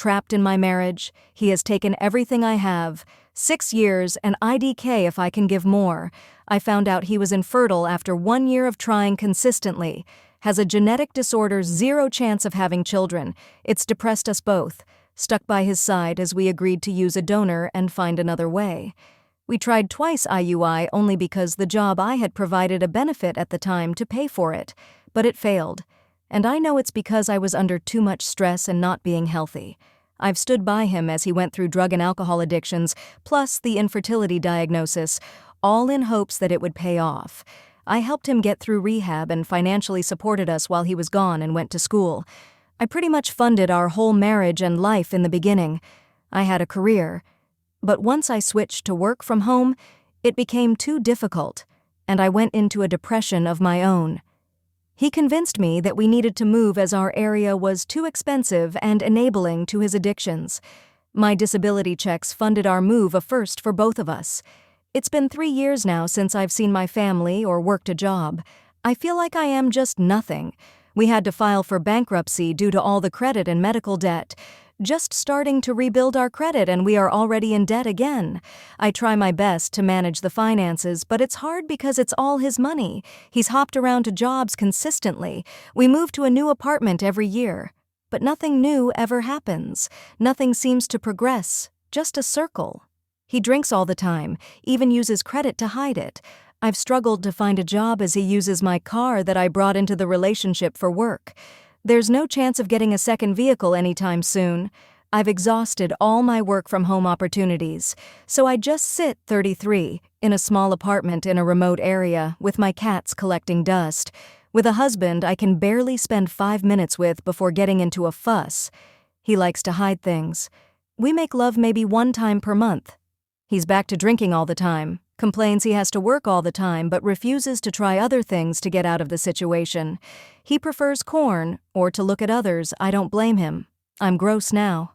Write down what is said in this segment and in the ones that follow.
trapped in my marriage. He has taken everything I have. 6 years and IDK if I can give more. I found out he was infertile after 1 year of trying consistently. Has a genetic disorder, 0 chance of having children. It's depressed us both. Stuck by his side as we agreed to use a donor and find another way. We tried twice IUI only because the job I had provided a benefit at the time to pay for it, but it failed. And I know it's because I was under too much stress and not being healthy. I've stood by him as he went through drug and alcohol addictions, plus the infertility diagnosis, all in hopes that it would pay off. I helped him get through rehab and financially supported us while he was gone and went to school. I pretty much funded our whole marriage and life in the beginning. I had a career. But once I switched to work from home, it became too difficult, and I went into a depression of my own. He convinced me that we needed to move as our area was too expensive and enabling to his addictions. My disability checks funded our move, a first for both of us. It's been 3 years now since I've seen my family or worked a job. I feel like I am just nothing. We had to file for bankruptcy due to all the credit and medical debt. Just starting to rebuild our credit and we are already in debt again. I try my best to manage the finances, but it's hard because it's all his money. He's hopped around to jobs consistently. We move to a new apartment every year. But nothing new ever happens. Nothing seems to progress. Just a circle. He drinks all the time, even uses credit to hide it. I've struggled to find a job as he uses my car that I brought into the relationship for work. There's no chance of getting a second vehicle anytime soon. I've exhausted all my work-from-home opportunities, so I just sit 33 in a small apartment in a remote area with my cats collecting dust. With a husband I can barely spend 5 minutes with before getting into a fuss. He likes to hide things. We make love maybe 1 time per month. He's back to drinking all the time, complains he has to work all the time but refuses to try other things to get out of the situation. He prefers corn, or to look at others. I don't blame him. I'm gross now.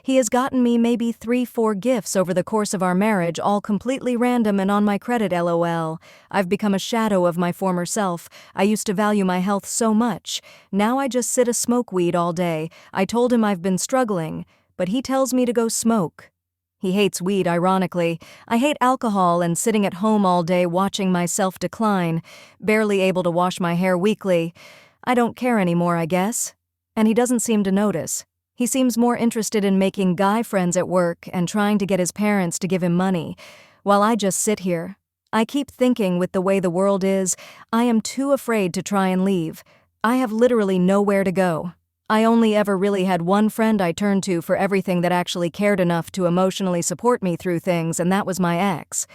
He has gotten me maybe 3-4 gifts over the course of our marriage, all completely random and on my credit, LOL. I've become a shadow of my former self. I used to value my health so much. Now I just sit a smoke weed all day. I told him I've been struggling, but he tells me to go smoke. He hates weed, ironically. I hate alcohol and sitting at home all day watching myself decline, barely able to wash my hair weekly. I don't care anymore, I guess. And he doesn't seem to notice. He seems more interested in making guy friends at work and trying to get his parents to give him money, while I just sit here. I keep thinking with the way the world is, I am too afraid to try and leave. I have literally nowhere to go. I only ever really had one friend I turned to for everything that actually cared enough to emotionally support me through things, and that was my ex,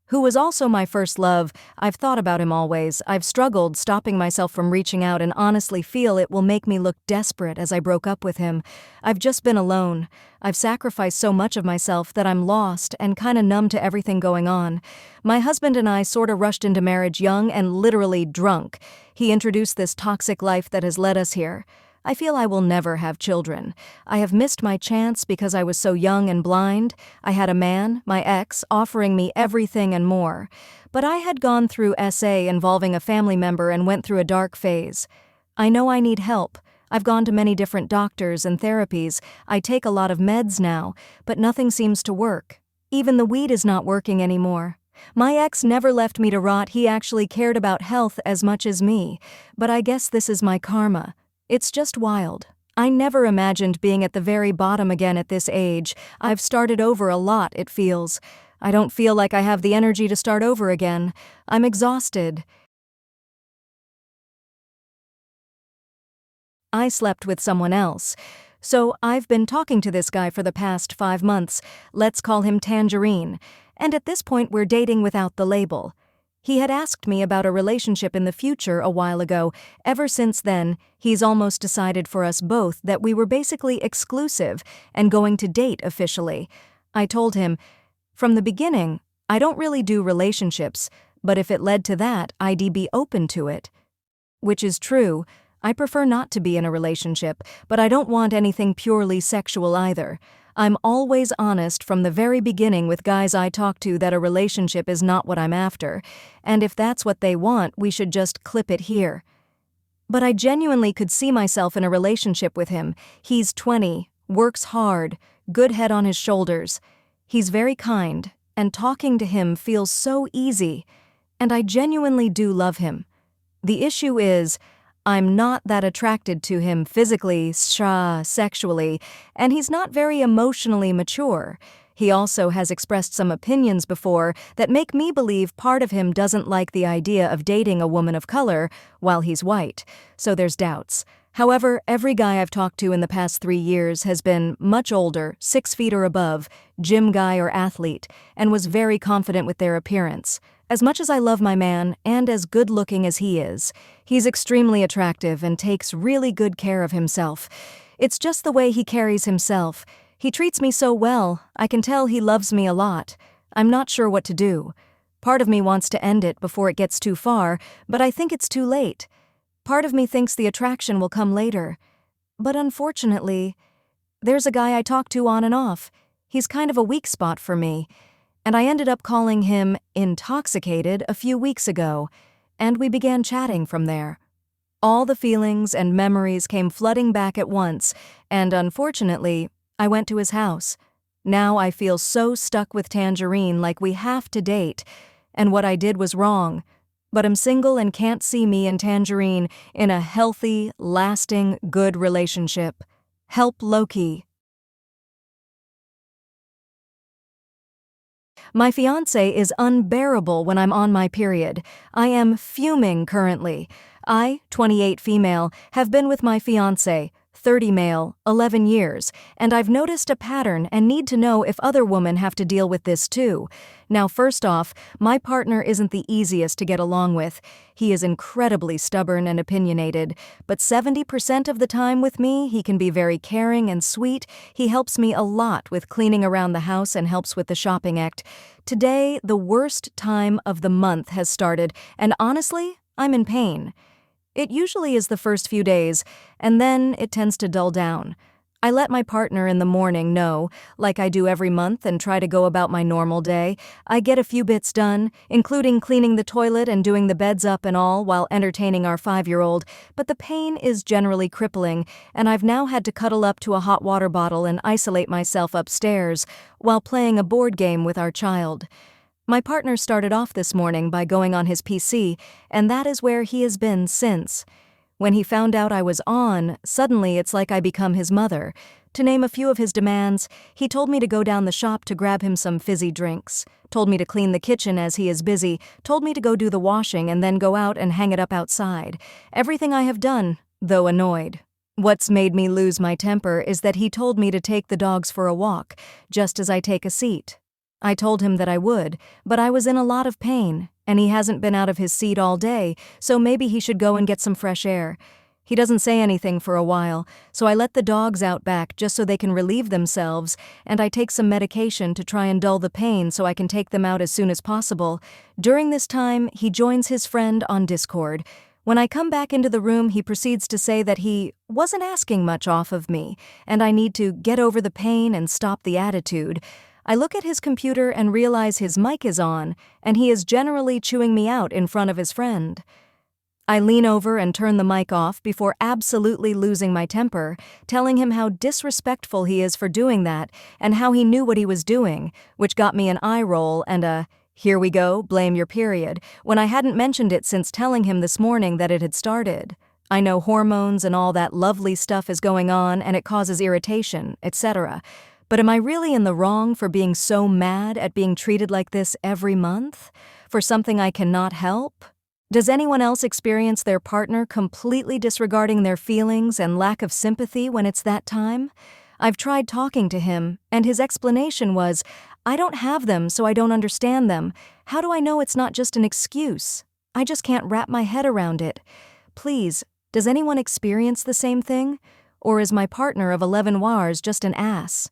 who was also my first love. I've thought about him always. I've struggled stopping myself from reaching out and honestly feel it will make me look desperate as I broke up with him. I've just been alone. I've sacrificed so much of myself that I'm lost and kinda numb to everything going on. My husband and I sorta rushed into marriage young and literally drunk. He introduced this toxic life that has led us here. I feel I will never have children. I have missed my chance because I was so young and blind. I had a man, my ex, offering me everything and more. But I had gone through SA involving a family member and went through a dark phase. I know I need help. I've gone to many different doctors and therapies. I take a lot of meds now, but nothing seems to work. Even the weed is not working anymore. My ex never left me to rot. He actually cared about health as much as me. But I guess this is my karma. It's just wild. I never imagined being at the very bottom again at this age. I've started over a lot, it feels. I don't feel like I have the energy to start over again. I'm exhausted. I slept with someone else. So I've been talking to this guy for the past 5 months. Let's call him Tangerine. And at this point we're dating without the label. He had asked me about a relationship in the future a while ago. Ever since then, he's almost decided for us both that we were basically exclusive and going to date officially. I told him, from the beginning, I don't really do relationships, but if it led to that, I'd be open to it. Which is true. I prefer not to be in a relationship, but I don't want anything purely sexual either. I'm always honest from the very beginning with guys I talk to that a relationship is not what I'm after, and if that's what they want, we should just clip it here. But I genuinely could see myself in a relationship with him. He's 20, works hard, good head on his shoulders. He's very kind, and talking to him feels so easy, and I genuinely do love him. The issue is, I'm not that attracted to him physically, sexually, and he's not very emotionally mature. He also has expressed some opinions before that make me believe part of him doesn't like the idea of dating a woman of color while he's white, so there's doubts. However, every guy I've talked to in the past 3 years has been much older, 6 feet or above, gym guy or athlete, and was very confident with their appearance. As much as I love my man, and as good-looking as he is, he's extremely attractive and takes really good care of himself. It's just the way he carries himself. He treats me so well, I can tell he loves me a lot. I'm not sure what to do. Part of me wants to end it before it gets too far, but I think it's too late. Part of me thinks the attraction will come later. But unfortunately, there's a guy I talk to on and off. He's kind of a weak spot for me, and I ended up calling him intoxicated a few weeks ago, and we began chatting from there. All the feelings and memories came flooding back at once, and unfortunately, I went to his house. Now I feel so stuck with Tangerine, like we have to date, and what I did was wrong. But I'm single and can't see me and Tangerine in a healthy, lasting, good relationship. Help Loki. My fiancé is unbearable when I'm on my period. I am fuming currently. I, 28 female, have been with my fiancé, 30 male, 11 years, and I've noticed a pattern and need to know if other women have to deal with this too. Now, first off, my partner isn't the easiest to get along with. He is incredibly stubborn and opinionated, but 70% of the time with me, he can be very caring and sweet. He helps me a lot with cleaning around the house and helps with the shopping act. Today, the worst time of the month has started, and honestly, I'm in pain. It usually is the first few days, and then it tends to dull down. I let my partner in the morning know, like I do every month, and try to go about my normal day. I get a few bits done, including cleaning the toilet and doing the beds up and all while entertaining our 5-year-old, but the pain is generally crippling, and I've now had to cuddle up to a hot water bottle and isolate myself upstairs while playing a board game with our child. My partner started off this morning by going on his PC, and that is where he has been since. When he found out I was on, suddenly it's like I become his mother. To name a few of his demands, he told me to go down the shop to grab him some fizzy drinks, told me to clean the kitchen as he is busy, told me to go do the washing and then go out and hang it up outside. Everything I have done, though annoyed. What's made me lose my temper is that he told me to take the dogs for a walk, just as I take a seat. I told him that I would, but I was in a lot of pain, and he hasn't been out of his seat all day, so maybe he should go and get some fresh air. He doesn't say anything for a while, so I let the dogs out back just so they can relieve themselves, and I take some medication to try and dull the pain so I can take them out as soon as possible. During this time, he joins his friend on Discord. When I come back into the room, he proceeds to say that he wasn't asking much off of me, and I need to get over the pain and stop the attitude. I look at his computer and realize his mic is on, and he is generally chewing me out in front of his friend. I lean over and turn the mic off before absolutely losing my temper, telling him how disrespectful he is for doing that and how he knew what he was doing, which got me an eye roll and a, "Here we go, blame your period," when I hadn't mentioned it since telling him this morning that it had started. I know hormones and all that lovely stuff is going on and it causes irritation, etc. But am I really in the wrong for being so mad at being treated like this every month? For something I cannot help? Does anyone else experience their partner completely disregarding their feelings and lack of sympathy when it's that time? I've tried talking to him, and his explanation was, "I don't have them, so I don't understand them. How do I know it's not just an excuse? I just can't wrap my head around it." Please, does anyone experience the same thing? Or is my partner of 11 wars just an ass?